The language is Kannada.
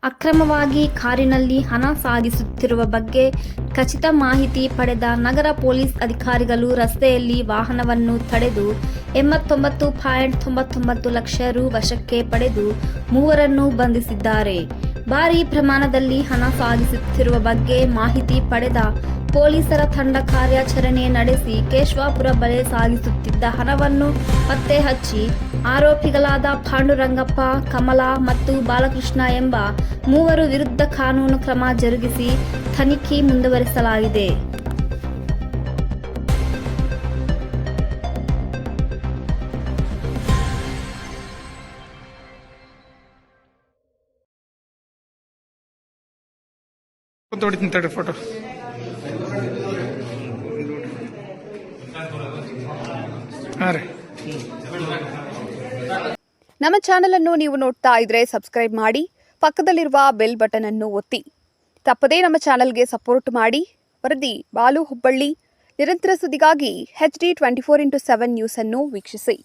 ಅಕ್ರಮವಾಗಿ ಕಾರಿನಲ್ಲಿ ಹಣ ಸಾಗಿಸುತ್ತಿರುವ ಬಗ್ಗೆ ಖಚಿತ ಮಾಹಿತಿ ಪಡೆದ ನಗರ ಪೊಲೀಸ್ ಅಧಿಕಾರಿಗಳು ರಸ್ತೆಯಲ್ಲಿ ವಾಹನವನ್ನು ತಡೆದು 89.99 ಲಕ್ಷ ರು ವಶಕ್ಕೆ ಪಡೆದು ಮೂವರನ್ನು ಬಂಧಿಸಿದ್ದಾರೆ. ಭಾರೀ ಪ್ರಮಾಣದಲ್ಲಿ ಹಣ ಸಾಗಿಸುತ್ತಿರುವ ಬಗ್ಗೆ ಮಾಹಿತಿ ಪಡೆದ ಪೊಲೀಸರ ತಂಡ ಕಾರ್ಯಾಚರಣೆ ನಡೆಸಿ ಕೇಶವಾಪುರ ಬಳಿ ಸಾಗಿಸುತ್ತಿದ್ದ ಹಣವನ್ನು ಪತ್ತೆ ಹಚ್ಚಿ ಆರೋಪಿಗಳಾದ ಪಾಂಡುರಂಗಪ್ಪ, ಕಮಲಾ ಮತ್ತು ಬಾಲಕೃಷ್ಣ ಎಂಬ ಮೂವರು ವಿರುದ್ಧ ಕಾನೂನು ಕ್ರಮ ಜರುಗಿಸಿ ತನಿಖೆ ಮುಂದುವರಿಸಲಾಗಿದೆ. ಫೋಟೋ ನಮ್ಮ ಚಾನೆಲ್ ಅನ್ನು ನೀವು ನೋಡ್ತಾ ಇದ್ರೆ ಸಬ್ಸ್ಕ್ರೈಬ್ ಮಾಡಿ, ಪಕ್ಕದಲ್ಲಿರುವ ಬೆಲ್ ಬಟನ್ ಅನ್ನು ಒತ್ತಿ. ತಪ್ಪದೇ ನಮ್ಮ ಚಾನೆಲ್ಗೆ ಸಪೋರ್ಟ್ ಮಾಡಿ. ವರದಿ ಬಾಲು ಹುಬ್ಬಳ್ಳಿ. ನಿರಂತರ ಸುದ್ದಿಗಾಗಿ HD 24x7 ನ್ಯೂಸ್ ಅನ್ನು ವೀಕ್ಷಿಸಿ.